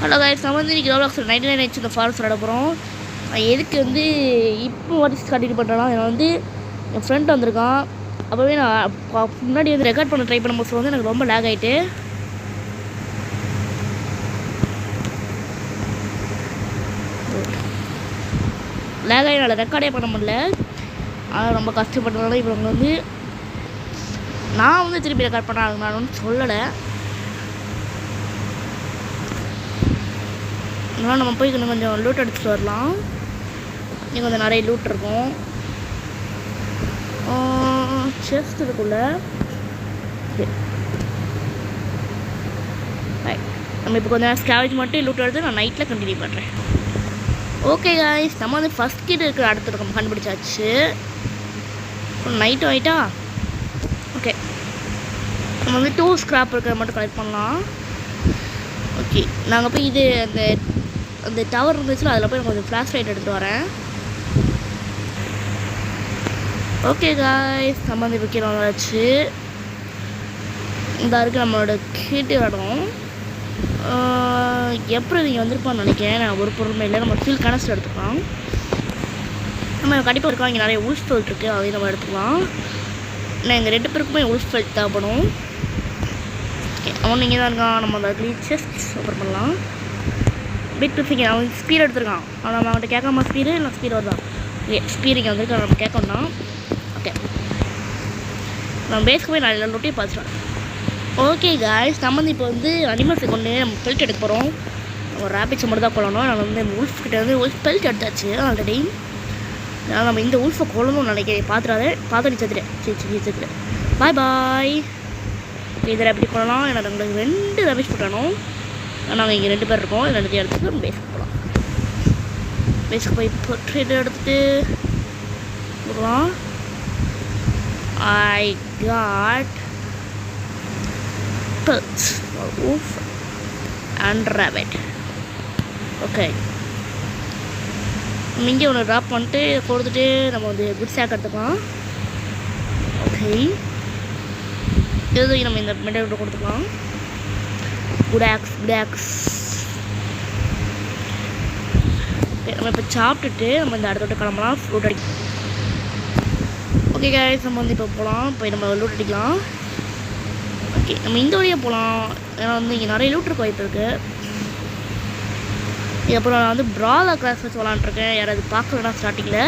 Hello guys, நம்ம வந்து இன்றைக்கி ரோலாக்ஸ் 99 இந்த ஃபாரஸ்ட் விளாட போகிறோம். எதுக்கு வந்து இப்போ வாட்ஸ் கண்டினியூ பண்ணுறேன்னா, நான் வந்து என் ஃப்ரெண்ட் வந்திருக்கான். அப்போவே நான் முன்னாடி வந்து ரெக்கார்ட் பண்ண ட்ரை பண்ணும்போது வந்து எனக்கு ரொம்ப லேக் ஆகிட்டு என்னால் ரெக்கார்டே பண்ண முடியல. ஆனால் ரொம்ப கஷ்டப்பட்டதுனால இவங்க வந்து நான் வந்து திருப்பி ரெக்கார்ட் பண்ண நான் ஒன்றும் சொல்லலை. அதனால் நம்ம போய் இன்னும் கொஞ்சம் லூட் அடிச்சுட்டு வரலாம். இங்கே கொஞ்சம் நிறைய லூட் இருக்கும். செஸ்ட் இருக்குள்ள நம்ம இப்போ கொஞ்சம் ஸ்கேவேஜ் மட்டும் லூட் எடுத்து நான் நைட்டில் கண்டினியூ பண்ணுறேன். ஓகே காய்ஸ், நம்ம வந்து ஃபஸ்ட் கிட்ட இருக்கிற இடத்துல நம்ம கண்டுபிடிச்சாச்சு. நைட்டும் ஆகிட்டா ஓகே, நம்ம வந்து 2 ஸ்க்ராப் இருக்கிற மட்டும் கலெக்ட் பண்ணலாம். ஓகே, நாங்கள் போய் இது அந்த டவர் இருந்துச்சுன்னா அதில் போய் நான் கொஞ்சம் ஃப்ளாஷ் லைட் எடுத்துகிட்டு வரேன். ஓகே காய்ஸ், நம்ம வந்து இப்போ கீழே வந்தாச்சு. இந்த இருக்குது நம்மளோட கீட்டு இடம். எப்படி நீங்கள் வந்திருப்பான்னு நினைக்கிறேன். நான் ஒரு பொருளுமே இல்லை. நம்ம ஃபீல் கனெக்ட் எடுத்துக்கலாம். நம்ம கண்டிப்பாக இருக்கோம். இங்கே நிறைய உல்ஃப் ஃபெல்ட் இருக்குது, அதையும் நம்ம எடுத்துக்கலாம். நான் எங்கள் 2 பேருக்குமே உல்ஃப் ஃபெல்ட் தேவைப்படும். ஓகே, அவன் இங்கே தான் இருக்கான். நம்ம அந்த செஸ்ட் ஓப்பன் பண்ணலாம். பிக் பிஃபிங்க அவன் ஸ்பீட் எடுத்துருக்கான். ஆனால் நம்ம அவன்கிட்ட கேட்காம ஸ்பீடு இல்லை ஸ்பீடு வருதான். ஓகே, ஸ்பீடு இங்கே வந்துருக்கு, நம்ம கேட்கணும். ஓகே, நம்ம பேஸ்க்கு போய் நல்ல லொட்டியை பார்த்துட்டோம். ஓகே காய்ஸ், நம்ம வந்து இப்போ வந்து அனிமல்ஸை கொண்டு நம்ம பெல்ட் எடுக்க போகிறோம். ஒரு ரேபிட்ஸை மட்டும் தான் கொள்ளணும். நான் வந்து உல்ஃப் கிட்டே வந்து உல்ஃப் பெல்ட் எடுத்தாச்சு ஆல்ரெடி. அதனால் நம்ம இந்த உல்ஃபை கொள்ளணும்னு நினைக்கிறேன். பார்த்து செத்துட்டு பாய் பாய். இதில் எப்படி கொள்ளலாம்? எனக்கு உங்களுக்கு 2 ரேபிட்ஸ் போட்டணும். நாங்கள் இங்கே 2 பேர் இருக்கோம். 2 எடுத்துகிட்டு நம்ம பேஸ்க்கு போகலாம். பேஸ்க்கு போய் ட்ரேட் எடுத்துகிட்டு போகலாம். I got pelts for wolf and rabbit. Okay, இங்கே ஒன்று ட்ராப் பண்ணிட்டு கொடுத்துட்டு நம்ம வந்து குட் சேக் எடுத்துக்கலாம். ஓகே, இது நம்ம இந்த மெட்டல் கொடுத்துக்கலாம். Good axe. நம்ம இப்போ சாப்பிட்டுட்டு நம்ம இந்த இடத்த விட்டு கிளம்பலாம். ஃப்ரூட் அடிக்கலாம். ஓகே காய்ஸ், நம்ம வந்து இப்போ போகலாம். போய் நம்ம லூட் அடிக்கலாம். ஓகே, நம்ம இந்த வழியாக போகலாம். ஏன்னா வந்து இங்கே நிறைய லூட் இருக்க வாய்ப்பு இருக்குது. இதுக்கப்புறம் நான் வந்து ப்ராலர் கிளாஸ் வச்சு விளாண்டுருக்கேன். யாராவது பார்க்கலன்னா ஸ்டார்டிங்கில்.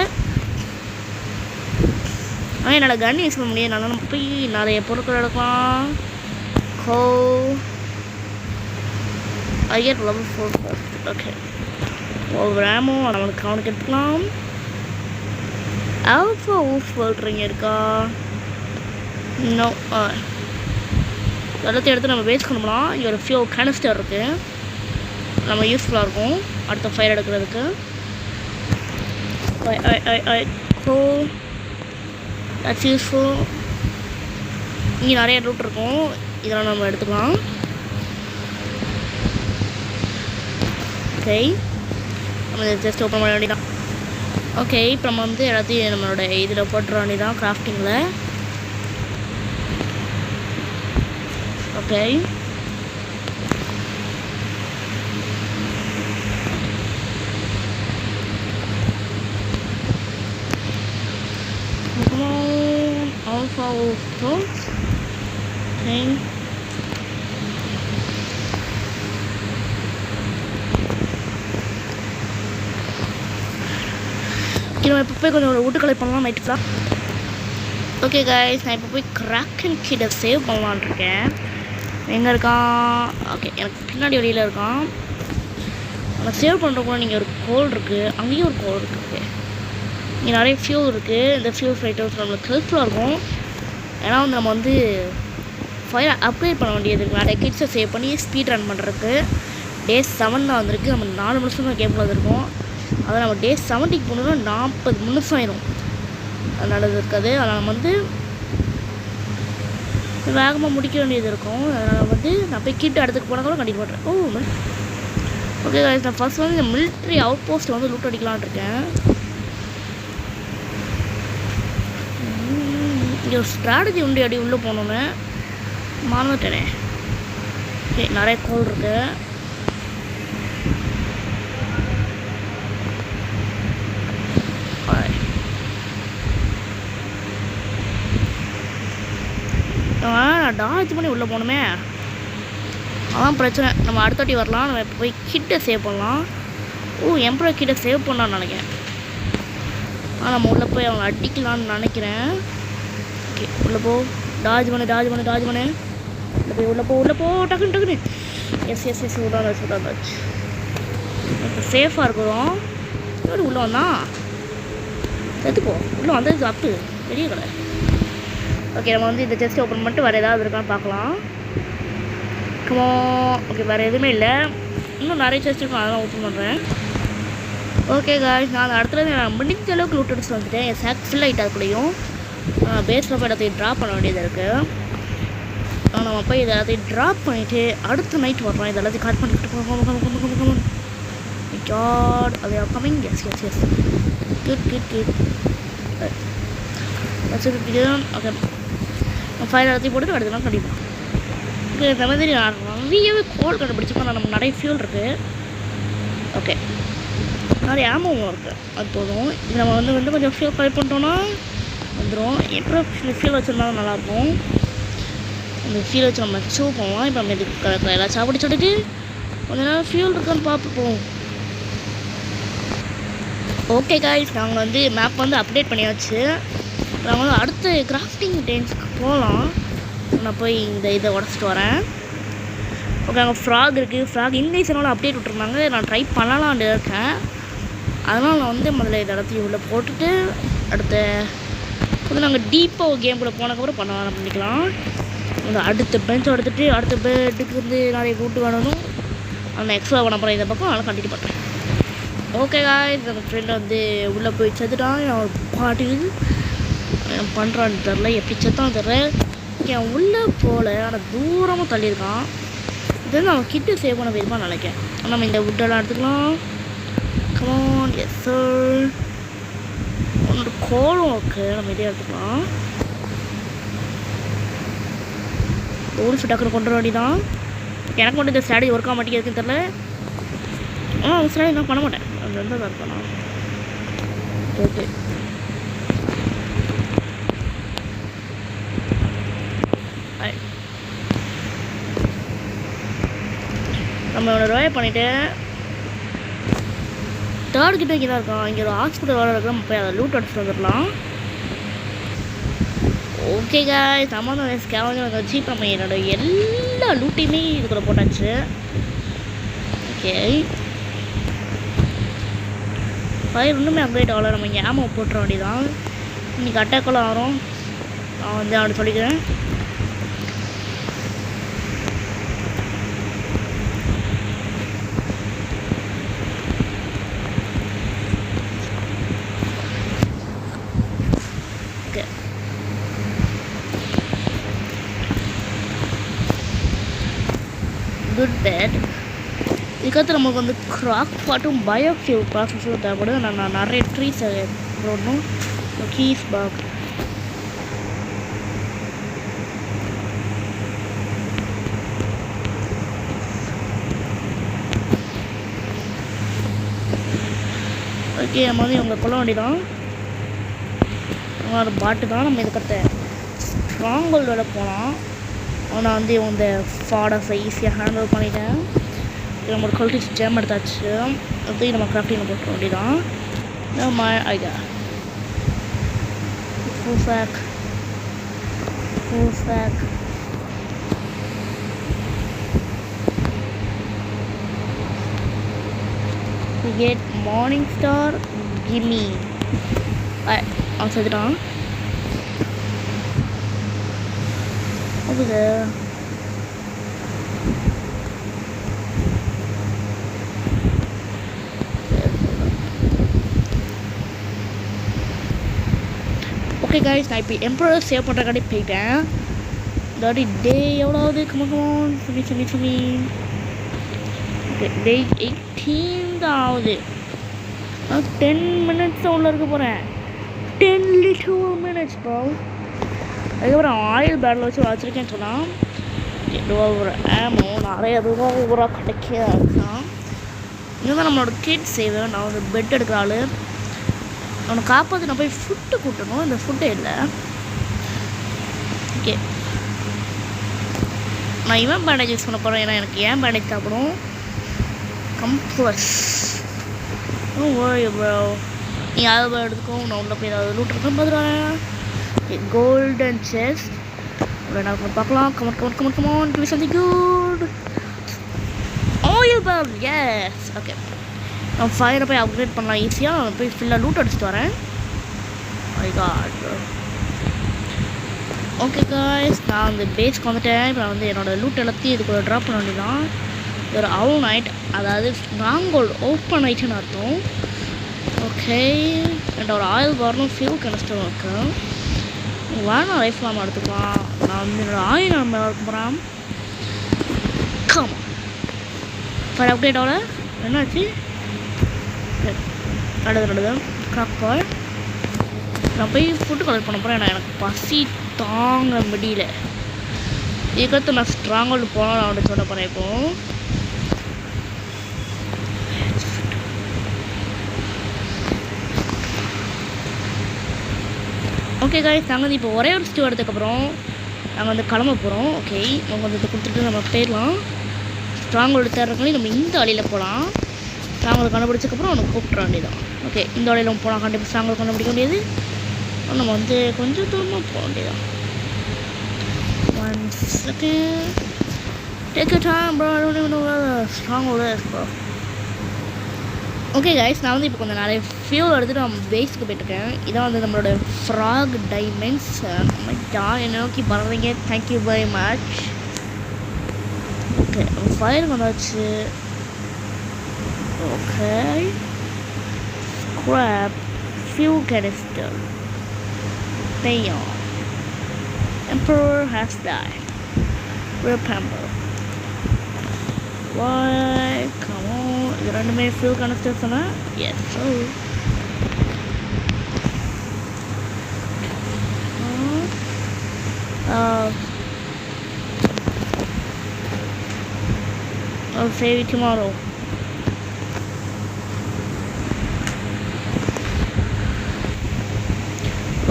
ஆனால் என்னோடய கன் யூஸ் பண்ண முடியாது. நல்லா நம்ம போய் நிறைய பொருட்கள் எடுக்கலாம். I get level 4 first. Okay. Over ammo அவனுக்கு எடுத்துக்கலாம். Alpha wolf சொல்கிறீங்க இருக்கா? நோ. எல்லாத்தையும் எடுத்து நம்ம வேஸ்ட் பண்ணலாம். இங்கே ஒரு ஃபியூ கேனிஸ்டர் இருக்குது, நம்ம யூஸ்ஃபுல்லாக இருக்கும் அடுத்த ஃபயர் எடுக்கிறதுக்கு. That's useful. இங்கே நிறைய ரூட் இருக்கும், இதெல்லாம் நம்ம எடுத்துக்கலாம். ஓகே, நம்ம ஜஸ்ட் ஓப்பன் பண்ண வேண்டியதான். ஓகே, இப்போ நம்ம வந்து எல்லாத்தையும் நம்மளோட இதில் போட்டுற வேண்டியதான் கிராஃப்டிங்கில். Okay, Alpha Wolf. Okay. நம்ம இப்போ போய் கொஞ்சம் விட்டு கலெக்ட் பண்ணலாம் நைட்டுலாம். ஓகே காய்ஸ், நான் இப்போ போய் கிராக்கன் கிட்ட சேவ் பண்ணலான் இருக்கேன். எங்கே இருக்கான்? ஓகே, எனக்கு பின்னாடி வழியில் இருக்கான். ஆனால் சேவ் பண்ணுறப்போ நீங்கள் ஒரு கோல் இருக்குது, அங்கேயும் ஒரு கோல் இருக்குது. ஓகே, இங்கே நிறைய ஃபியூல் இருக்குது. இந்த ஃபியூல் ஃபைட்டர்ஸ் நம்மளுக்கு ஹெல்ப்ஃபுல்லாக இருக்கும். ஏன்னா வந்து நம்ம வந்து ஃபயர் அப்கிரேட் பண்ண வேண்டியது இருக்குது. நிறைய கிட்ஸை சேவ் பண்ணி ஸ்பீட் ரன் பண்ணுறதுக்கு. டே 7 தான் வந்திருக்கு. நம்ம 4 நிமிஷம் தான் கேம் வந்திருக்கோம். அதை நம்ம டே 70க்கு போனோம்னா 40 நிமிஷம் ஆயிடும். அது நல்லது இருக்காது. அதனால் நம்ம வந்து வேகமாக முடிக்க வேண்டியது இருக்கும். அதனால் வந்து நான் போய் கிட்ட இடத்துக்கு போனால் கூட கண்டிப்பாக பண்ணுறேன். ஓகே காய்ஸ், நான் ஃபர்ஸ்ட் வந்து இந்த மிலிட்ரி அவுட் போஸ்ட் வந்து லூட் அடிக்கலான் இருக்கேன். இங்கே ஒரு ஸ்ட்ராட்டஜி உண்டு. அடி உள்ளே போனோன்னு மறந்துட்டேனே. ஓகே, நிறைய கோல் இருக்குது. நான் டார்ஜ் பண்ணி உள்ளே போகணுமே, அதான் பிரச்சனை. நம்ம அடுத்தாட்டி வரலாம். நம்ம இப்போ போய் கிட்ட சேவ் பண்ணலாம். எம்பரர் கிட்ட சேவ் பண்ணலான்னு நினைக்கிறேன். நம்ம உள்ளே போய் அவங்க அடிக்கலான்னு நினைக்கிறேன். ஓகே, உள்ளே போ. டார்ஜ் பண்ணு உள்ளே போ டக்குன்னு. எஸ் விடாச்சு. இப்போ சேஃபாக இருக்கிறோம். எப்படி உள்ளே வந்தான்? செத்துப்போ. உள்ளே வந்தது அப்பு பெரிய கடை. ஓகே, நம்ம வந்து இந்த செஸ்ட் ஓப்பன் பண்ணிட்டு வேறு ஏதாவது இருக்கான்னு பார்க்கலாம். கமோ. ஓகே, வேறு எதுவுமே இல்லை. இன்னும் நிறைய செஸ்ட் இருக்கும், அதெல்லாம் ஓப்பன் பண்ணுறேன். ஓகே காய்ஸ், நான் அடுத்தது நான் முடிஞ்ச அளவுக்கு லூட் அடிச்சு வந்துட்டேன். என் சேக் ஃபில் ஆகிட்டு அதுக்குள்ளேயும் பேஸில் போய் எல்லாத்தையும் ட்ராப் பண்ண வேண்டியது இருக்குது. நம்ம போய் இதை எல்லாத்தையும் ட்ராப் பண்ணிவிட்டு அடுத்த நைட் வரலாம். இது எல்லாத்தையும் கட் பண்ணிக்கிட்டு போகணும். God, are they all coming? Yes. Good. That's a good video. Okay. நான் ஃபயர் எல்லாத்தையும் போட்டு அடுத்தலாம் கண்டிப்பாக. ஓகே, இந்த மாதிரி நிறையவே கோல் கண்டுபிடிச்சிப்போம். நம்ம நிறைய ஃபியூல் இருக்குது. ஓகே, நிறைய ஆமாவும் இருக்குது. அது போதும். இது நம்ம வந்து கொஞ்சம் ஃபியூல் கலெக்ட் பண்ணிட்டோன்னா வந்துடும். எப்போ ஃபியூல் வச்சுருந்தாலும் நல்லாயிருக்கும். அந்த ஃபியூல் வச்சு நம்ம சூப் போவோம். இப்போ நம்ம இதுக்கு எல்லாம் சாப்பிட்டு சொல்லிட்டு கொஞ்ச நேரம் ஃபியூல் இருக்கான்னு பார்ப்போம். ஓகே காய்ஸ், நாங்கள் வந்து மேப் வந்து அப்டேட் பண்ணியாச்சு. நாங்கள் வந்து அடுத்த கிராஃப்டிங் டைம்ஸ்க்கு போகலாம். நான் போய் இதை உடச்சிட்டு வரேன். ஓகே, அங்கே ஃப்ராக் இருக்குது. ஃப்ராக் இங்கிலீஷனோட அப்டேட் விட்டுருந்தாங்க. நான் ட்ரை பண்ணலான்னு இருக்கேன். அதனால் நான் வந்து முதல்ல இதை இடத்தையும் உள்ளே போட்டுட்டு அடுத்த வந்து நாங்கள் டீப்பாக கேம்குள்ளே போனதுக்கப்புறம் பண்ணிக்கலாம். அந்த அடுத்த பெஞ்ச் எடுத்துகிட்டு அடுத்த பெட்டுக்கு வந்து நிறைய கூட்டு வேணும். அந்த எக்ஸ்ட்ரா பண்ண போகிறேன். இந்த பக்கம் அதெல்லாம் கண்டினியூ பண்ணுறேன். ஓகே காய்ஸ், நம்ம ஃப்ரெண்டை வந்து உள்ளே போய் செத்துட்டான். நான் பாட்டுக்கு பண்ணுறான்னு தெரில, எப்படி செத்தான்னு தெரில. என் உள்ளே போகல, ஆனால் தூரமாக தள்ளியிருக்கான். இது வந்து அவன் கிட்ட சேவ் பண்ண போயிருப்பான்னு நினைக்கிறேன். நம்ம இந்த வுட்டெல்லாம் எடுத்துக்கலாம். கமான். Yes sir. உன்னோட கோலம் ஓகே, நம்ம இதே எடுத்துக்கலாம். ஊர் டக்குன்னு கொண்டு வர வேண்டியதான். எனக்கு மட்டும் இந்த ஸ்டாடி ஒர்க் ஆக மாட்டேங்குதுன்னு தெரில. ஸ்டாடி நான் பண்ண மாட்டேன். அது வந்து தான் இருப்பேன் நான். ஓகே, நம்ம இவனை ரோய பண்ணிவிட்டு தேர்ட் கிட்ட இங்கே தான் இருக்கான். இங்கே ஒரு ஹாஸ்பிட்டல் வேறு இருக்கிற நம்ம போய் அதை லூட் அடிச்சுட்டு வந்துடலாம். ஓகே காய்ஸ், சமாதான ஸ்கேவஞ்சர் வச்சு இப்போ நம்ம என்னோட எல்லா லூட்டையுமே இதுக்குள்ள போட்டாச்சு. ஓகே, ஃபயர் இன்னுமே அப்டேட் ஆகலை. நம்ம இங்கே ஆமாம் போட்டுற வேண்டியதான். இன்றைக்கி அட்டாக்கெல்லாம் வரும். நான் வந்து அப்படி சொல்லிக்கிறேன். Okay, good bad. இதுக்கடுத்து நமக்கு வந்து கிராக் பாட்டும் பயோஃபியூல் ப்ராசஸும் தேவைப்படுது. நான் நிறைய ட்ரீஸ் போடணும். கீஸ் பாக் ஓகே, நம்ம வந்து இவங்க கொள்ள வேண்டியதான். ஒரு பாட்டு தான். நம்ம இதுக்கடுத்த ஸ்ட்ராங்கோல்ட் வேலை போகலாம். ஆனால் வந்து இந்த ஃபாடஸை ஈஸியாக ஹேண்டில் பண்ணிட்டேன். நம்ம ஒரு குவாலிட்டி ஜேம் எடுத்தாச்சு. அதையும் நம்ம கிராஃப்டிங்கில் போட்ட வேண்டியதான். நம்ம idea full fake we get morning star gimme. அவன் செத்துட்டான். அது ஓகே காய்ஸ், நான் இப்போ எம்பரர் சேவ் பண்ணுறக்காண்டி போயிட்டேன். இதாடி டே எவ்வளோவது கமகம் சொல்லி ஓகே, டே 18 தான் ஆகுது. நான் 10 minutes உள்ள இருக்க போகிறேன். 10 little minutes ப்ரோ. அதுக்கப்புறம் ஆயில் பேரல் வச்சு வச்சுருக்கேன்னு சொன்னால் ஒரு ஆமோ நிறைய ரூபா கிடைக்காதான். இதுதான் நம்மளோட கிட் சேவ். நான் வந்து பெட் எடுக்கிற ஆள். அவனை காப்பாற்றி நான் போய் ஃபுட்டு கூட்டணும். இந்த ஃபுட்டே இல்லை. ஓகே, நான் இவன் பேண்டேஜ் யூஸ் பண்ண போகிறேன். ஏன்னா எனக்கு ஏன் பேண்டேஜ் சாப்பிடும். கம்ப்ளஸ் ப்ரோ, நீ யாராவது எடுத்துக்கோ. நான் உள்ள போய் ஏதாவது லூட் இருக்குன்னு பார்த்துருவேன். கோல்டன் செஸ்ட் நான் பார்க்கலாம். Come on do something good. Oil bulb, yes. Okay, நான் ஃபயரை போய் அப்கிரேட் பண்ணலாம் ஈஸியாக. நான் போய் ஃபுல்லாக லூட் அடிச்சுட்டு வரேன். My God. ஓகே காய்ஸ், நான் வந்து பேஸ்க்கு வந்துட்டேன். இப்போ வந்து என்னோடய லூட் எல்லாத்தையும் இதுக்குள்ள ட்ராப் பண்ண வேண்டியதான். ஒரு அவுல் நைட், அதாவது ஸ்ட்ராங்கோல்டு ஓப்பன் ஆயிட்டுன்னு அர்த்தம். ஓகே, என்கிட்ட ஒரு ஆயில் பார்னும் ஃபியூல் கனஸ்டரும் இருக்கு. வேணா லைஃப் லாமா எடுத்துக்கலாம். நான் வந்து என்னோடய ஆயில் நம்ம இருக்க போகிறேன். கம் ஃபர் அப்டேட் ஆகல. என்னாச்சு? நடுது கிராப்பால் நான் போய் ஃபுட்டு கலெக்ட் பண்ண போகிறேன். எனக்கு பசி தாங்க முடியல. இதுக்கடுத்து நான் ஸ்ட்ராங்கோல்டு போனால் நான் அவன்கிட்ட சொல்ல போகிறேன். இப்போ ஓகே காய்ஸ், நாங்கள் வந்து இப்போ ஒரே ஒரு ஸ்டூ எடுத்ததுக்கப்புறம் நாங்கள் வந்து கிளம்ப போகிறோம். ஓகே, அவங்க வந்து இதை கொடுத்துட்டு நம்ம போயிடலாம். ஸ்ட்ராங்கோல்டு தேடுறதுக்காண்டி நம்ம இந்த வழியில் போகலாம். ஸ்ட்ராங்கோல்டு கண்டுபிடிச்சதுக்கப்புறம் அவனுக்கு கூப்பிட்ற வேண்டியதான். ஓகே, இந்த வழியில் போகலாம். கண்டிப்பாக ஸ்ட்ராங்கோல்டு கண்டுபிடிக்க முடியாது. நம்ம வந்து கொஞ்சம் தூரமாக போக வேண்டியதான். 1 second. Take your time, bro. I don't even know where the stronghold is, bro. Okay guys, நான் வந்து இப்போ கொஞ்சம் நிறைய ஃபியூல் எடுத்துகிட்டு நம்ம பேஸுக்கு போயிட்டுருக்கேன். இதான் வந்து நம்மளோட ஃப்ராக் டைமண்ட்ஸ். என்னை நோக்கி பறந்தீங்க, thank you very much. Okay, fire வந்தாச்சு. Okay, scrap, fuel canister, neon, emperor has died, remember. Why? Come on. இது ரெண்டுமே ஃபியூல் கனெக்டர் தானே? Yes. So I'll save you tomorrow.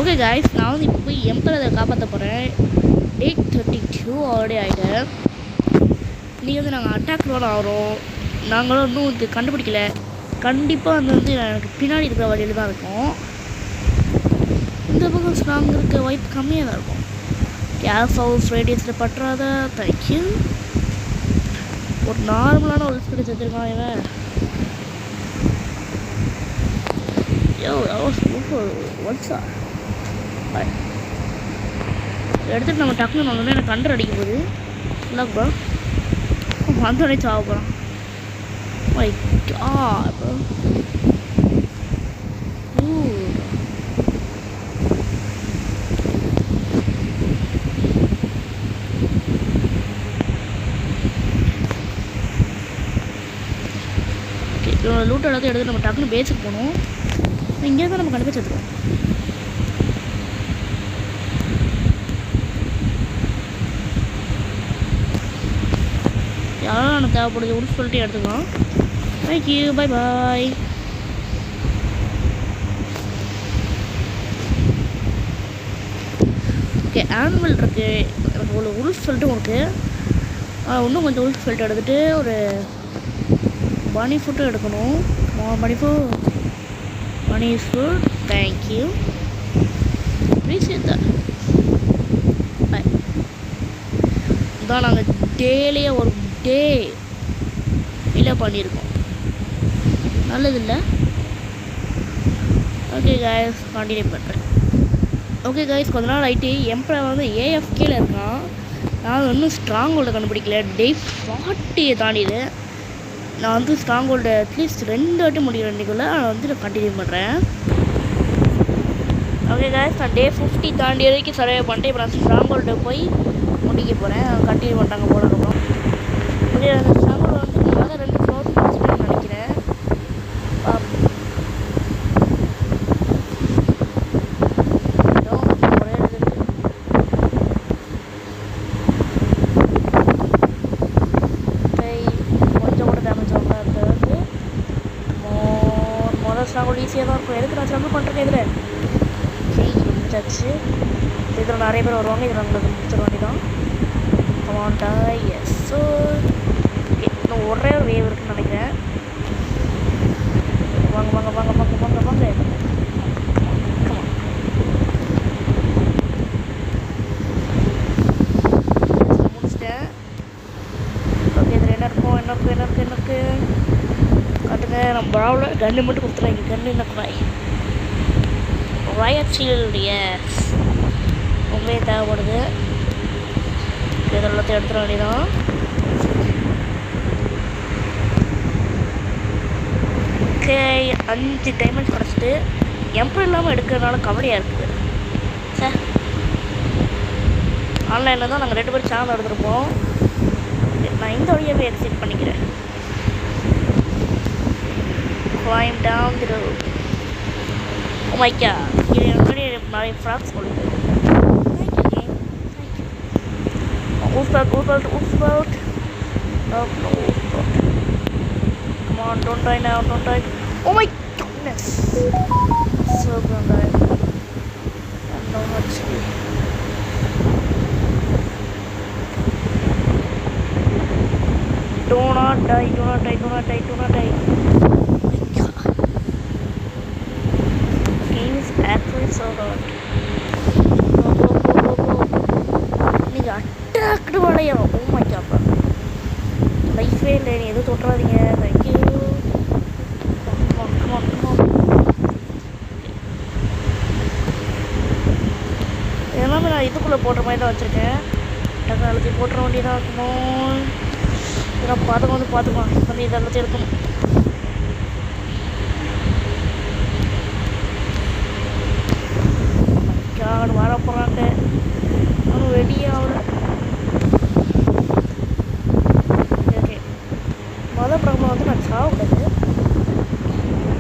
Okay guys, நான் வந்து இப்போ போய் எம்பரரை காப்பாற்ற போகிறேன். 8:32 ஆல்ரெடி ஆகிட்டேன். இன்றைக்கி வந்து நாங்கள் அட்டாக் ரோல் ஆகிறோம். நாங்களும் இன்னும் இது கண்டுபிடிக்கல. கண்டிப்பாக அது வந்து எனக்கு பின்னாடி இருக்கிற வழியில் தான் இருக்கும். இந்த பக்கம் ஸ்ட்ராங் இருக்க வாய்ப்பு கம்மியாக தான் இருக்கும். கேஸ் ஹவுஸ் ரேடியஸில் பற்றாத. தேங்க்யூ. ஒரு நார்மலான ஒரு ஸ்பீடு செஞ்சுருக்கான் இவன். யோ ஒன்ஸா எடுத்துகிட்டு நம்ம டக்குன்னு வந்தோடனே எனக்கு கண்டர் அடிக்க போகுது. இல்லை ப்ரோ, வந்தோடனே சாவ போகிறான். My God, bro. Ooh. Okay, இதோட லூட் எல்லாத்தையும் எடுத்து நம்ம டக்குன்னு பேஸுக்கு போகணும். இங்கே தான் நம்ம கண்டிப்பாக சேர்த்துக்கோம். யாரும் எனக்கு தேவைப்படுது உள்ள சொல்லிட்டு எடுத்துக்கலாம். Thank you, bye bye. Okay, animal இருக்குது. எனக்கு ஒரு உல்ஃப் சொல்லிட்டு உங்களுக்கு இன்னும் கொஞ்சம் உல்ஃப் சொல்லிட்டு எடுத்துகிட்டு ஒரு பனி ஃபுட்டும் எடுக்கணும். மணி ஃபுட். Thank you, appreciate that. பாய். இதான் நாங்கள் டேலியே ஒரு டே இல்லை பண்ணியிருக்கோம். நல்லது இல்லை. ஓகே கைஸ், கண்டினியூ பண்ணுறேன். ஓகே கைஸ், கொஞ்ச நாள் ஆகிட்டு எம்பரர் வந்து ஏஎஃப்கேல இருக்கான். நான் இன்னும் ஸ்ட்ராங் ஹோல்டை கண்டுபிடிக்கல. டே 40 தாண்டிது. நான் வந்து ஸ்ட்ராங் ஹோல்டை அட்லீஸ்ட் 2 வாட்டி முடிக்கிற ரெண்டுக்குள்ளே நான் வந்து நான் கண்டினியூ பண்ணுறேன். ஓகே கைஸ், நான் டே 50 தாண்டி வரைக்கும் சர்வே பண்ணிட்டு இப்போ நான் ஸ்ட்ராங் ஹோல்டை போய் முடிக்க போகிறேன். கண்டினியூ பண்ணிட்டாங்க போனதுக்கப்புறம். ஓகே, அந்த ஸ்ட்ராங் ஹோல்டை வந்து நான் 2 ஃப்ளோர் நினைக்கிறேன். ஸ்ட்ராங் ஈஸியாக தான் இருக்கும். எதுக்கு நான் ஸ்ட்ரகிள் பண்ணுறேன் இதில். சரி முடிச்சாச்சு. இதில் நிறைய பேர் வருவாங்க. இதில் நம்மளுக்கு முடிச்சிட வேண்டியதான். கமாண்டா எஸ். ஸோ இன்னும் ஒரே ஒரு வேவ் இருக்குன்னு நினைக்கிறேன். வாங்க வாங்க வாங்க வாங்க வாங்க வாங்க. முடிச்சிட்டேன். ஓகே இதில் என்ன இருக்கும் என்ன இருக்குது என்ன இருக்குது என்ன இருக்குது காட்டுங்க. நம்ம ப்ராவில் கன்று மட்டும் கொடுத்துருவாங்க. கன்று என்ன குவாய் ராயட் ஷீல்டு. எஸ் ரொம்பவே தேவைப்படுது. இதெல்லாத்தையும் எடுத்துட வேண்டியதான். ஓகே 5 டைமண்ட்ஸ் கிடச்சிட்டு எம்பர் இல்லாமல் எடுக்கிறதுனால கவலையாக இருக்குது சார். ஆன்லைனில் தான் நாங்கள் 2 பேர் சேனல் எடுத்துருப்போம். நான் இந்த வழியாகவே எக்ஸிட் பண்ணிக்கிறேன். climb down the road. Oh my god, இது முன்னாடி நிறைய ஃப்ராக்ஸ் கொடுக்குது. Wolf belt. No, wolf belt. Come on, don't die now, don't die. Oh my goodness. So gonna die. And no HP. Do not die. Oh my god. The game is actually so hard. Go. Attacked வளையம். Oh my god. லைஃபே இல்லை. நீ எதுவும் தொட்டுறாதீங்க. Thank you. எல்லாமே நான் இதுக்குள்ளே போடுற மாதிரி தான் வச்சுருக்கேன். டெக்னாலஜி போட்டுற வேண்டியதாக இருக்கணும். இதெல்லாம் பார்த்துக்கலாம். வந்து இது எல்லாத்தையும் இருக்கணும். காடு வர போகிறாங்க. அவன் வெடியாவில் ப்ராப்ளம் வந்து நான் சாப்பிடாது.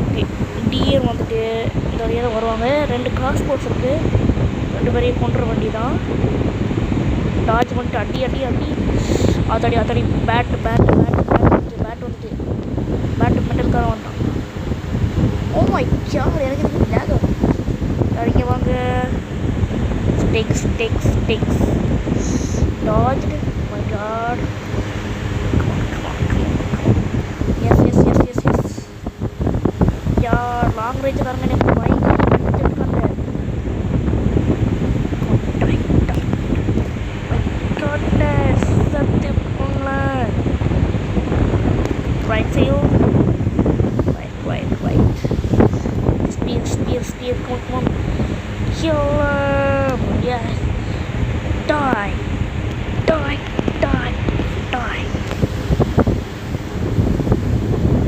ஓகே டிஎர் வந்துட்டு இந்த வழியாக தான் வருவாங்க. 2 கிராஸ் போர்ட்ஸ் இருக்குது. 2 பேரையும் கொண்டுற வண்டி தான். டாஜ் வந்துட்டு அடி ஆத்தாடி பேட்டு வந்துட்டு பேட்டு மெட்டல்காரன் வந்துட்டான். ஓ மை காட், எனக்கு இதுக்கு லேக் ஆகும். இங்கே வாங்க. ஸ்டெக்ஸ் டாஜ்டு. My god. லாங் ரேஞ்ச் காரங்க எனக்கு பயங்கர சத்து போங்களேன். Right side right spear come on kill him. Yes, die.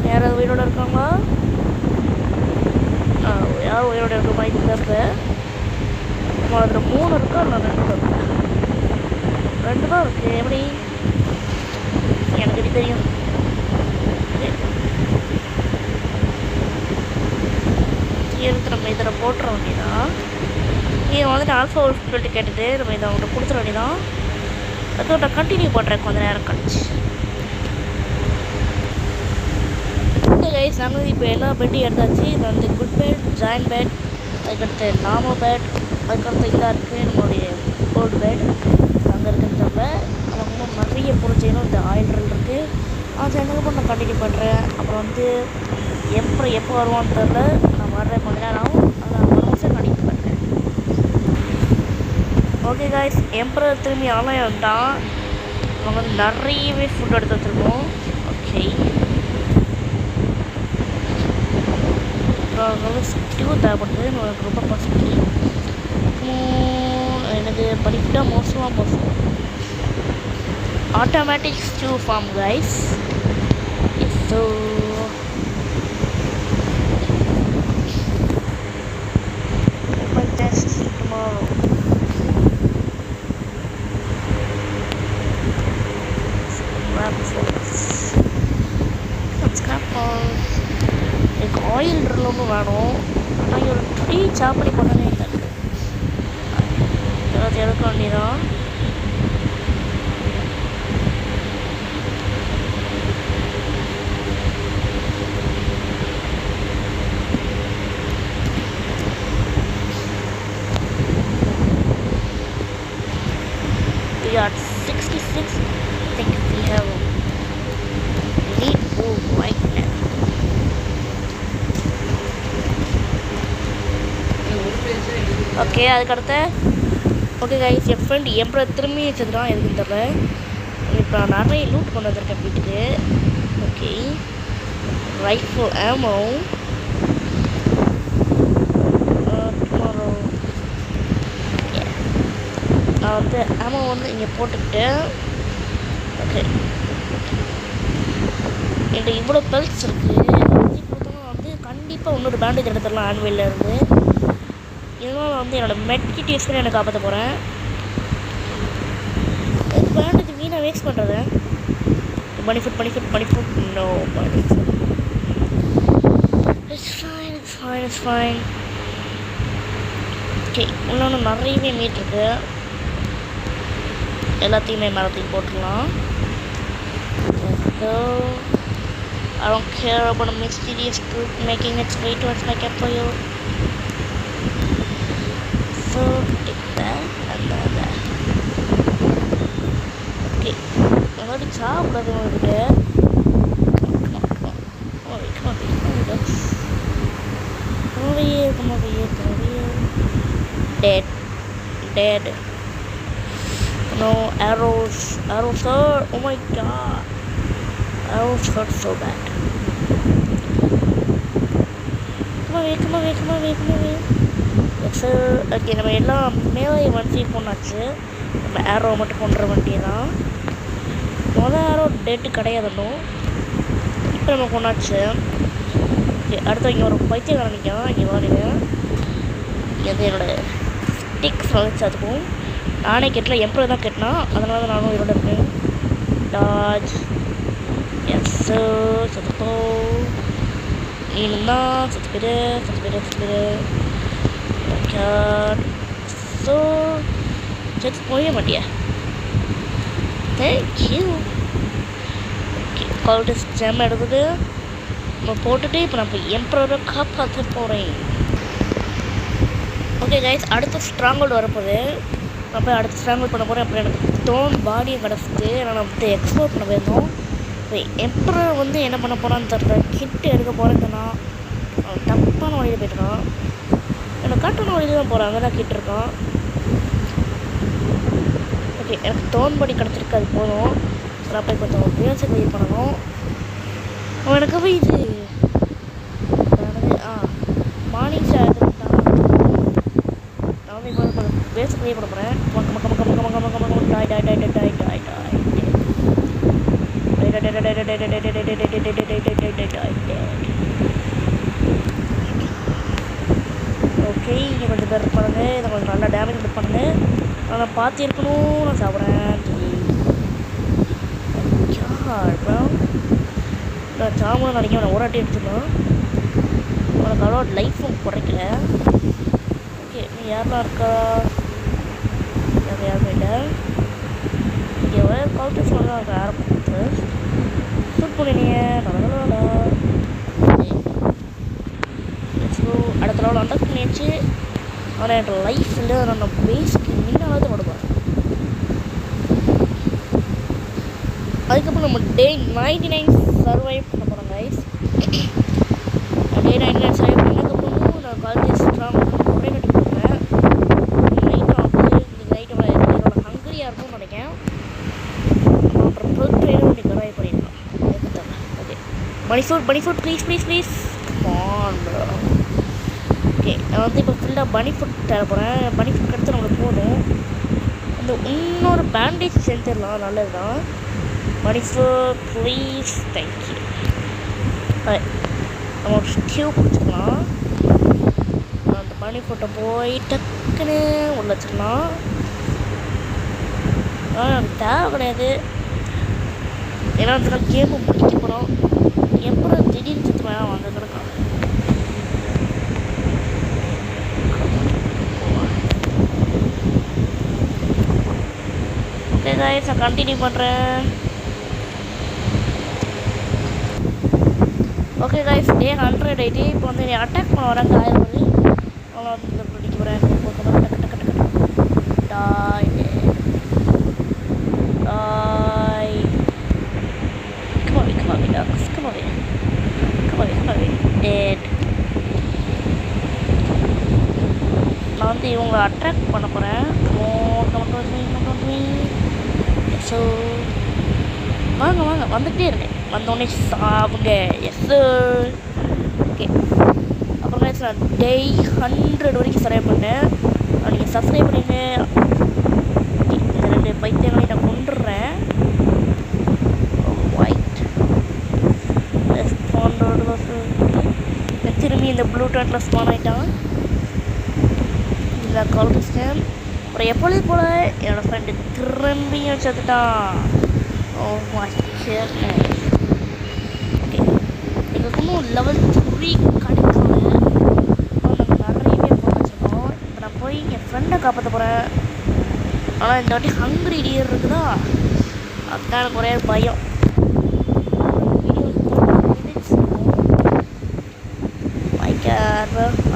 யாராவது உயிரோட இருக்காங்களா? யாரும் உயிரோட இருக்க மாதிரி தெரியல. அதில் 3 இருக்கா இல்லை 2 இருக்கா? 2 தான் இருக்குது. எப்படி எனக்கு இது தெரியும். எடுத்து நம்ம இதில் போட்டுற வேண்டியதான். இது வந்துட்டு ஆல்ஃபா wolf belt கேட்டுட்டு நம்ம இதை அவங்கள்ட்ட கொடுத்துட வேண்டியதான். அதுக்கு நான் கண்டினியூ பண்ணுறேன் கொஞ்சம் நேரம் கழிச்சு. கைஸ் நாங்கள் இப்போ எல்லா பெட்டையும் எடுத்தாச்சு. இது வந்து குட் பெட், ஜாயின் பெட், அதுக்கடுத்து நார்மல் பெட், அதுக்கடுத்து இதாக இருக்குது நம்மளுடைய கோல்டு பெட். அங்கே இருக்கிறத அதில் இன்னும் நிறைய பொருட்செய்யணும். இந்த ஆயில் ட்ரில் இருக்குது. அது எனக்கு நான் கண்டினியூ பண்ணுறேன். அப்புறம் வந்து எப்போ வருவான்னு தெரில. நான் வர்றேன் கொஞ்ச நேரம் ஆகும். அதை நான் 1 வருஷம் கண்டினியூ பண்ணுறேன். ஓகே கைஸ், எம்பரர் திரும்பி ஆன்லைன் வந்துட்டான். அவங்க வந்து நிறையவே ஃபுட் எடுத்து வச்சுருக்கோம். ஓகே ஸ்டியூ தேவைப்படுது. எனக்கு ரொம்ப பசிக்கு. எனக்கு படிக்கிட்டால் மோசம் automatic stew farm guys. So test tomorrow. எனக்கு ஆயில் ட்ரில் ஒன்று வேணும். ஆனால் ஒரு ட்ரீ சாப்படி பண்ணவே இல்லை. ஏதாவது எடுக்க வேண்டியதான். we are at 66. I think we have need more right now. Okay அதுக்கடுத்து ஓகே கைஸ் என் ஃப்ரெண்ட் எம்பரை திரும்பி வச்சதுதான் எதுக்குன்னு தெரியல. இப்போ நான் நிறைய லூட் கொண்டு வந்திருக்கேன் வீட்டுக்கு. ஓகே ரைஃபிள் ஆமோ டுமாரோ நான் வந்து ஆமோ வந்து இங்கே போட்டுக்கிட்டு ஓகே என்கிட்ட இவ்வளோ பெல்ட்ஸ் இருக்குது. கொடுத்தோம்னா வந்து கண்டிப்பாக இன்னொரு பேண்டேஜ் எடுத்துடலாம் ஆன்வெல்லேருந்து. இதனால் வந்து என்னோடய மெட்கிட் யூஸ் பண்ணி எனக்கு காப்பாற்ற போகிறேன். பேண்டேஜ் வீணாக வேஸ்ட் பண்ணுறது. பனிஃபுட் நோ பனிஃபுட். It's fine. ஓகே இன்னொன்று நிறையவே மீட் இருக்குது. எல்லாத்தையுமே மரத்தையும் போட்டுடலாம். I don't care about a mysterious group making its way towards my campfire. So take that and that. Okay, already சாப்பிடாது வந்துட்டு. Come on, ducks. Come over here. Dead. No arrows hurt. Oh my god, arrows hurt so bad. Come away. Yes sir. Okay, நம்ம எல்லாம் மேலே வண்டி போனாச்சு. நம்ம aero மட்டும் கொண்டுற வண்டி தான். முதல் ஏரோ டேட்டு கிடையாதுன்னும் இப்போ நம்ம கொண்டாச்சு. ஓகே அடுத்து இங்கே ஒரு பைத்தியக்காரன் நிற்கும். இங்கே வாங்க இது என்னோடய ஸ்டிக்ஸ் வந்துச்சு. அதுக்கும் நானே கெட்டல எம்பரை தான் கெட்டினா, அதனால தான் நானும் இதோட இருக்கேன். டாஜ் எஸ் சத்துப்போ நீனா சத்துப்பிடு ஓகே ஸோ செத்து போய மாட்டியா. தேங்க்யூ. ஓகே குவாலிட்டிஸ் ஜாம் எடுத்துட்டு நம்ம போட்டுட்டு இப்போ நம்ம எம்பரோட காப்பாற்ற போகிறேன். ஓகே கைஸ் அடுத்து ஸ்ட்ராங்கோல்டு வரப்போகுது. நான் போய் அடுத்து ஸ்ட்ராங்கோல்டு பண்ண போகிறேன். அப்புறம் எனக்கு தோன் பாடியை கிடச்சிட்டு நான் வந்து எக்ஸ்ப்ளோர் பண்ண போயிருந்தோம். இப்போ எம்பரர் வந்து என்ன பண்ண போகிறான்னு தெரியல. கிட்டு எடுக்க போகிறேன்னா தப்பான வழியில் போயிட்டுருக்கான். எனக்கு கரெக்டான வழியில் தான் போகிறேன். அங்கே தான் கிட்டு இருக்கான். ஓகே எனக்கு தோன் பாடி கிடச்சிருக்கு. அது போதும். நான் போய் கொஞ்சம் வியூஸை க்ரியேட் பண்ணணும். எனக்கு போய் இது மார்னிங் சார் நான் வந்து இப்போ கொஞ்சம் வியூஸை க்ரியேட் பண்ண போகிறேன். ஓகே இங்கே கொஞ்சம் பேர் பண்ணுங்க. இதை கொஞ்சம் நல்லா டேமேஜ் பண்ணுங்க. நான் பார்த்து இருக்கணும். நான் சாப்பிட்றேன். நான் சாமான் நினைக்க நான் ஓராட்டி எடுத்துக்கலாம். உனக்கு அவ்வளோ லைஃப்பும் குறைக்கல. ஓகே நீ யாரெல்லாம் இருக்கா? யாருமே இல்லை. இங்கே ஒரு கவுண்டர்ஸ் தான் இருக்க ஆரம்பிச்சு ஷூட் பண்ணினீங்க. நல்லா அடுத்த லெவலில் அண்டக்ட் பண்ணியாச்சு. ஆனால் என்னோட லைஃப்பில் நான் பேஸ்க்கு முன்னாவது விடுவேன். அதுக்கப்புறம் நம்ம டே 99 சர்வைவ் பண்ண போகிறோம் கைஸ். டே 99 சர்வைவ் பண்ணதுக்கப்புறமும் நான் காலேஜ் ஸ்ட்ராங் ஒரே கட்டி போடுவேன். நைட்டு வந்து இன்றைக்கி நைட்டு என்னோட ஹங்கரியாக இருக்கும்னு நினைக்கிறேன். அப்புறம் ப்ரொட் ட்ரெயினும் இன்றைக்கி கராய் பண்ணிடலாம். ஓகே பனிஃபுட் ப்ளீஸ் ஆன் ப்ரோ. ஓகே நான் வந்து இப்போ ஃபுல்லாக பனிஃபுட் தர போகிறேன். பனிஃபுட் எடுத்து நம்மளுக்கு போதும். அந்த இன்னொரு பேண்டேஜ் செஞ்சிடலாம். நல்லது தான். பனிஃபுட் ப்ளீஸ் தேங்க்யூ. நம்ம ஒரு ஸ்டியூ பிடிச்சிக்கலாம். அந்த பனிஃபுட்டை போய் டக்குன்னு உள்ள வச்சிடலாம். அது தேவை கிடையாது. ஏன்னா அந்த கேமை முடிக்க போகிறோம். எப்போ திடீர்னு சுற்று வேணாம் வாங்க கிடக்கும். ஓகே கைஸ் நான் கண்டினியூ பண்ணுறேன். ஓகே கைஸ் டே 100 ஆகிட்டு. இப்போ வந்து என்னை அட்டாக் பண்ண வராங்க. ஆயிரம் அவ்வளோ வந்து பிடிக்க போகிறேன். come away. Come away, come away. Dead. நான் வந்து இவங்களை அட்ராக்ட் பண்ண போகிறேன். ஸோ வாங்க வாங்க வந்துகிட்டே இருக்கேன். வந்தோடனே சாப்பிடுங்க. S okay. அப்புறம் நான் டெய் 100 வரைக்கும் சப்ஸ்கிரைப் பண்ணேன். நீங்கள் சப்ஸ்கிரைப் பண்ணிட்டு இந்த 2 பைத்தியங்களையும் நான் கொண்டுடுறேன். ஒயிட் திரும்பி இந்த ப்ளூ டாட்டில் ஸ்பான் ஆகிட்டான். இதில் கால் ஸ்கேன். அப்புறம் எப்பொழுது போல் என்னோடய ஃப்ரெண்டு திரும்பியும் வச்சுட்டான். Oh my goodness. ஓகே எங்களுக்கு இன்னும் லெவல் 3 கிடைக்கல. நாங்கள் நிறையவே போக வச்சுருக்கோம். இப்போ நான் போய் என் ஃப்ரெண்டை காப்பாற்ற போகிறேன். ஆனால் இந்த வாட்டி ஹங்க்ரி டியர் இருக்குதா, அதுதான் எனக்கு ஒரே பயம்.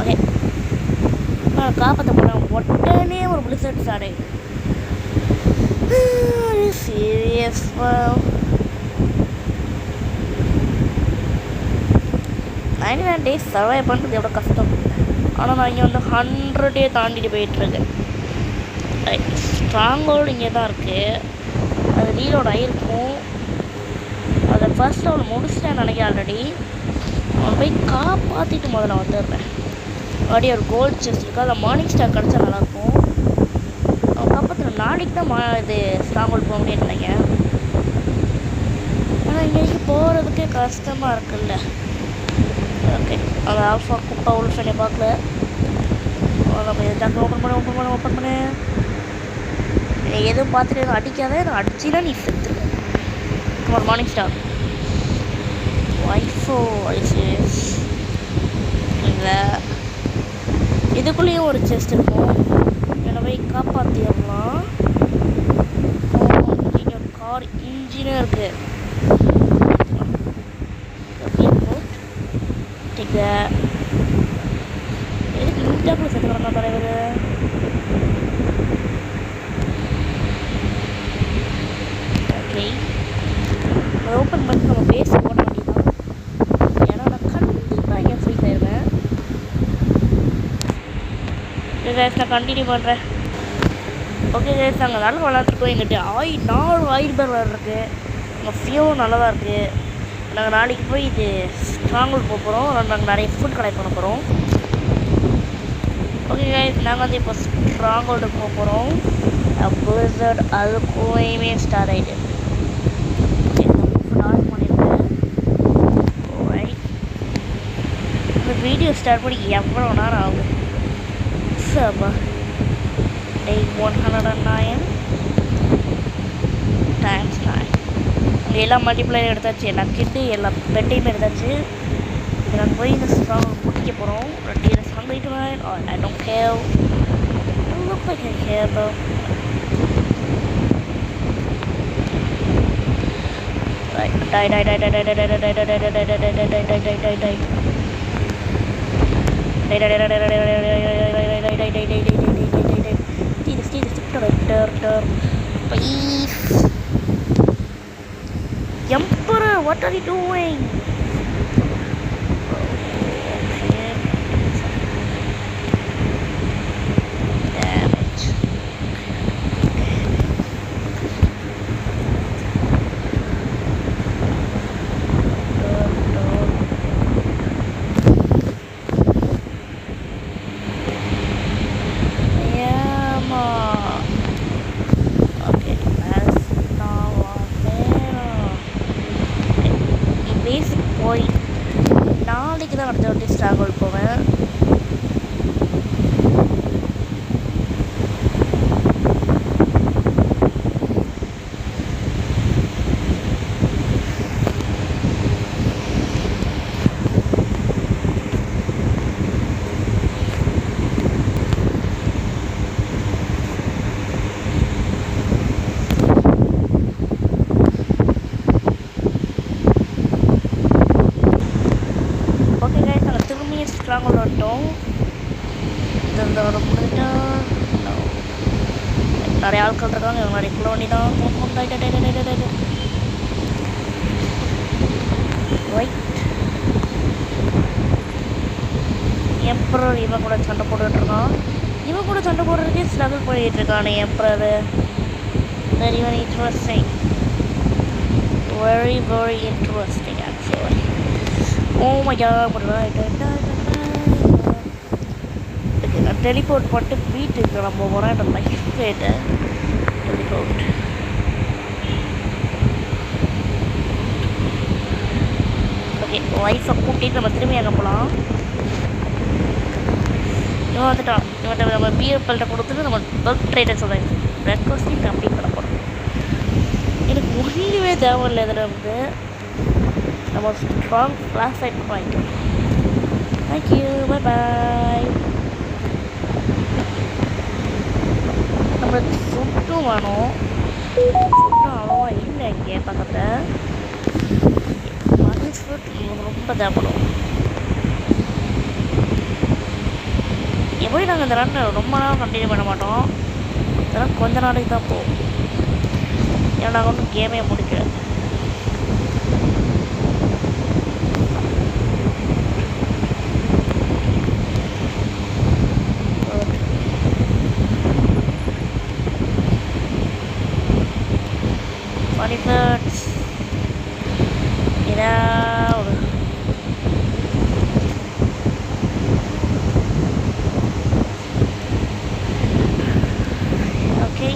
ஓகே நான் காப்பாற்ற போகிறேன். உடனே ஒரு பிளிசர்ட் ஸ்டார்ட் ஆகிடுது. சீரியஸ் 99 days சர்வை பண்ணுறது எவ்வளோ கஷ்டம். ஆனால் நான் இங்கே வந்து 100 day தாண்டிட்டு போயிட்டுருக்கேன். ஸ்ட்ராங் ஹோல்டு இங்கே தான் இருக்குது. அது ரீலோட் ஆகிருக்கும். அதை ஃபர்ஸ்ட் லெவல் முடிச்சிட்டேன் நினைக்கிறேன் ஆல்ரெடி. அவன் போய் காப்பாற்றிட்டு முதல்ல வந்துடுறேன். அப்படியே ஒரு கோல்டு செஸ்ட் இருக்குது. அதில் மார்னிங் ஸ்டார் கிடச்சா நல்லாயிருக்கும். அவன் காப்பாற்றின நாளைக்கு தான் இது ஸ்ட்ராங் ஹோல்டு போக முடியும்னு நினைக்கிறேன். ஆனால் இங்கே போகிறதுக்கே கஷ்டமாக இருக்குல்ல. ஓகே அது ஆல்ஃபா குப்பா உல்ஃபனை பார்க்கல. நம்ம எதாச்சும் ஓப்பன் பண்ணு. நீ எதுவும் பார்த்துட்டு எதுவும் அடிக்காத. நான் அடிச்சுன்னா நீ செத்துருவேன். ஒரு மார்னிங் ஸ்டார் வைஃபோ ஐசிஎஸ் இல்லை. இதுக்குள்ளேயும் ஒரு செஸ்ட் இருக்கும். என்னை போய் காப்பாற்றிடலாம். இங்கே ஒரு கார் இன்ஜினே இருக்குது. எதுக்கு இன்டாக்குள்ள சேர்த்துக்கிறோம் தலைவர்? ஓகே அதை ஓப்பன் பண்ணி நம்ம பேசி போட வேண்டியதான். ஏன்னா நான் கண்டிப்பாக இங்கே ஃப்ரீ ஆயிடுவேன். நான் கண்டினியூ பண்ணுறேன். ஓகே கைஸ் நாங்கள் நல்லா விளாண்டுருக்கோம். எங்கிட்ட 4 ஆயில் பேர் விளாட்ருக்கு. எங்கள் ஃபியோ நல்லா தான் இருக்குது. நாங்கள் நாளைக்கு போய் இது ஸ்ட்ராங்கல் போக போகிறோம். நாங்கள் நிறைய ஃபுட் கலெக்ட் பண்ண போகிறோம். ஓகே கைஸ் நாங்கள் வந்து இப்போ ஸ்ட்ராங்கோல்டுக்கு போக போகிறோம். பிளிசர்ட் அதுக்குமே ஸ்டார்ட் ஆகிட்டு இந்த வீடியோ ஸ்டார்ட் பண்ணி எவ்வளோ நேரம் ஆகும்? சபா டே 109 டைம்ஸ் 9. எல்லாம் மல்டிப்ளையர் எடுத்தாச்சு. எல்லா கிட்டு எல்லா பெட்டையுமே எடுத்தாச்சு. இப்போ நாங்கள் போய் இந்த ஸ்ட்ராங் முடிக்க போகிறோம். I don't care. I don't look like I care though. Right, please. Emperor, what are you doing? போய் நாளைக்கு தான் அடுத்த வாட்டி ஸ்ட்ராங்கோல்ட் போவேன். ஸ்ட்ராங்கோல்ட் வந்துட்டோம். இந்த ஒரு முடிஞ்சா நிறைய ஆட்கள் இருக்காங்க. இவங்க நிறைய குள்ள வண்டி தான். ரைட். எம்பரர் இவன் கூட சண்டை போட்டுட்ருக்கான். இவன் கூட சண்டை போடுறதுக்கே ஸ்ட்ரகிள் பண்ணிகிட்டு இருக்கானே emperor. Very very interesting. very interesting actually. Oh my god, நான் டெலிபோர்ட் பண்ணிட்டு வீட்டுக்கு நம்ம போகிறேன். லைஃப் போயிட்டு டெலிபோர்ட். ஓகே, லைஃப்பை கூட்டிகிட்டு நம்ம திரும்பி அங்கே போகலாம். இவன் வந்துட்டான். இவன்கிட்ட நம்ம பிஎஃப்எல்கிட்ட கொடுத்துட்டு நம்ம பல்க் ட்ரேடர் சொல்கிறேன். பிரேக்ஃபாஸ்ட்டையும் கம்ப்ளீட் பண்ண போகிறோம். எனக்கு ஒன்றுமே தேவையில்லை. இதில் வந்து நம்ம ஸ்ட்ராங் கிளாஸ் ஆகிட்டு வாங்கிக்கலாம். Thank you, bye bye. நம்மளுக்கு ஃபுட்டும் வேணும். ஃபுட்டும் அவ்வளோவா இல்லை இங்கே பக்கத்தில். மதர்ஸ் ஃபுட் ரொம்ப தேவைப்படும். எப்படி நாங்கள் இந்த ரன் ரொம்ப நாள் கண்டினியூ பண்ண மாட்டோம். இதெல்லாம் கொஞ்ச நாளைக்கு தான் போகும். ஏன்னா நாங்கள் ஒன்றும் கேமே முடிக்கல. Funny birds. Get out. Okay.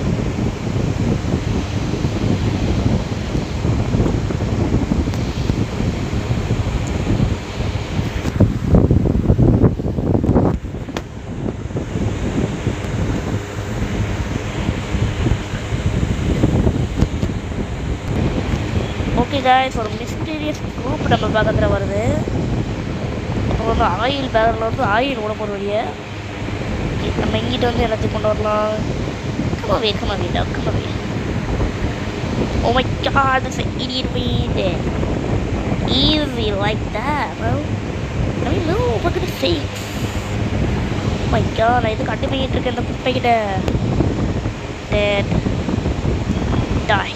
Okay guys, ஒரு மிஸ்டீரியஸ் குரூப் நம்ம பக்கத்தில் வருது. அப்புறம் வந்து ஆயில் பேரலில் வந்து ஆயில் விட போகிற வழியை நம்ம இங்கிட்ட வந்து எல்லாத்தையும் கொண்டு வரலாம். கமாவே கமாவே. Oh my god, that's an idiot weed. Easy like that, bro. I mean, no, for goodness sakes. Oh my god, நான் இது கட்டி பண்ணிட்டு இருக்கேன் இந்த குப்பைக்கிட்ட. Dead. Die.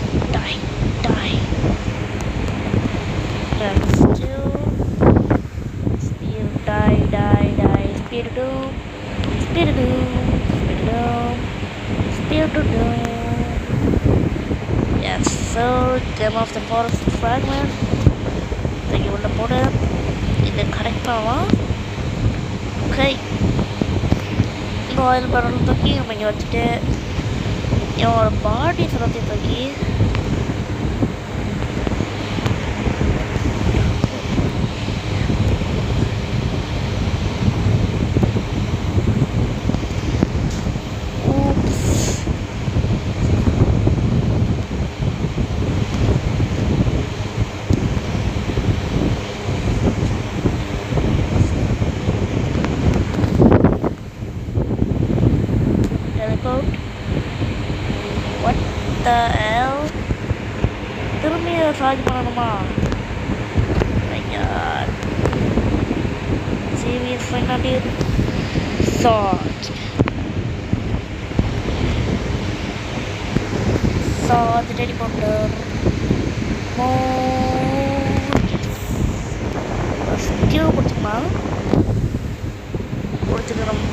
Still die. Spear-do. Yes, so gem of the forest fragment. தூக்கி உள்ள போட்டு இதை கரெக்ட் பண்ணலாம். ஓகே, இந்த ஆயில் பேரல் தூக்கி நம்ம இங்கே வச்சுட்டு என்னோட பாடி எல்லாத்தையும் தூக்கி What the hell? திரும்பி சார்ஜ் பண்ணணுமா? My god. Serious final Sarge teleporter. Skill பிடிச்சிக்கலாம். பிடிச்சிக்கிறோம்.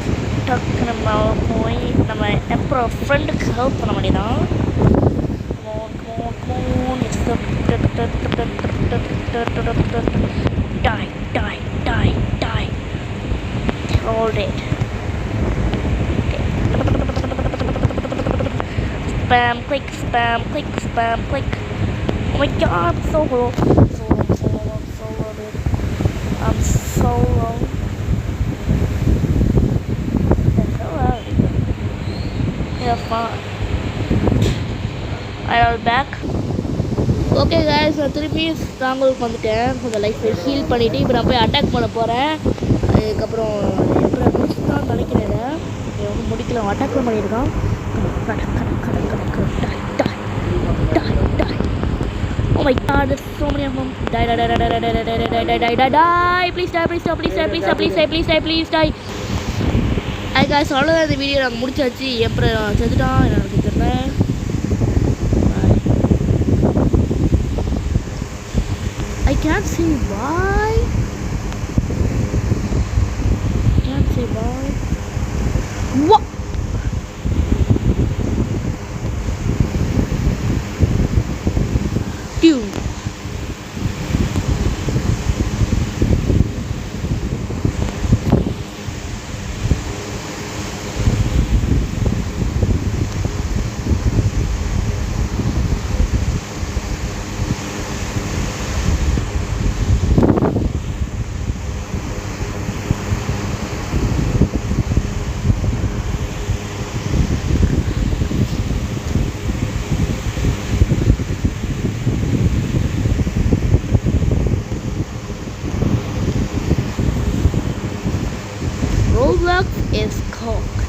டக்கு நம்ம போய் நம்ம அப்புறம் ஃப்ரெண்டுக்கு ஹெல்ப் பண்ண வேண்டியதான். Die. Hold it. Spam, click. Oh my god, I'm so low. I'm so low. Yeah, fine. I'm back. Okay guys, நான் திருப்பி ஸ்ட்ராங்கோலுக்கு வந்துட்டேன். கொஞ்சம் லைஃப்பை ஹீல் பண்ணிவிட்டு இப்போ நான் போய் அட்டாக் பண்ண போகிறேன். அதுக்கப்புறம் எப்பறம் முடிச்சு தான் நினைக்கிறேன். ஒன்றும் முடிக்கல, அட்டாக் பண்ணியிருக்கான். Oh my god, there's so many of them. Die. Please die. Hi guys, அவ்வளோதான் இந்த வீடியோ நாங்கள் முடிச்சாச்சு. எப்பறம் செத்துட்டான் எனக்கு தெரியல. I Can't say bye. Can't say bye. What? Dude. Roblox is cocked.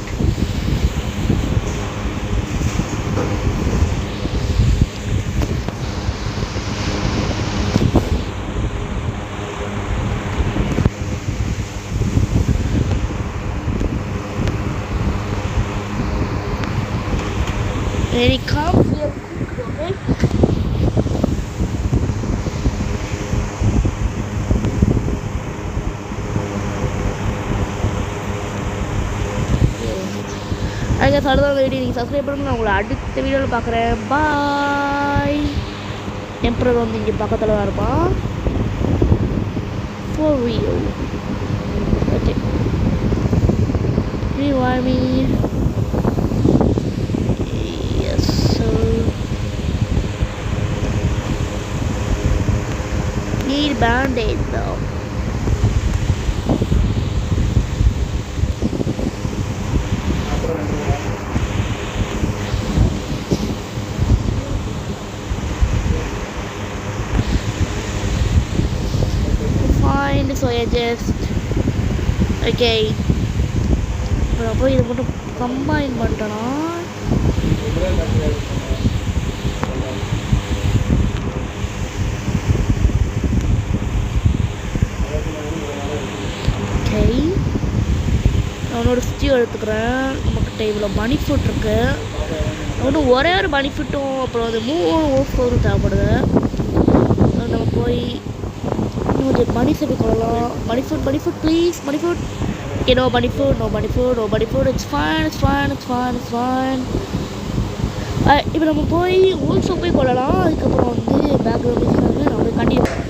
When it comes here, அதுக்கு அடுத்த வீடியோ நீங்கள் சப்ஸ்கிரைப் பண்ணுங்க. நான் உங்களை அடுத்த வீடியோவில் பார்க்குறேன். பாய். எம்பரர் வந்து இங்கே பக்கத்தில் தான் இருப்பான். For real. Okay. Revive me. Yes, sir. Need band-aid though. So I just okay. இப்போ இதை மட்டும் கம்பைன் பண்ணிட்டோன்னா ஓகே அவனோட ஸ்டியூ எடுத்துக்கிறேன். நம்மக்கிட்ட இவ்வளோ பெனிஃபிட் இருக்கு. அவனும் ஒரே ஒரு பெனிஃபிட்டும் அப்புறம் அது 3 ஓஃபரும் தேவைப்படுது. நம்ம போய் मुझे money से भी खोला money food please money food you know money food no money food it's fine இப்போ நம்ம போய் ஹோல்சோ போய் கொள்ளலாம். அதுக்கப்புறம் வந்து பேக்ரவுண்ட் மியூசிக் வந்து நம்ம கண்டிப்பாக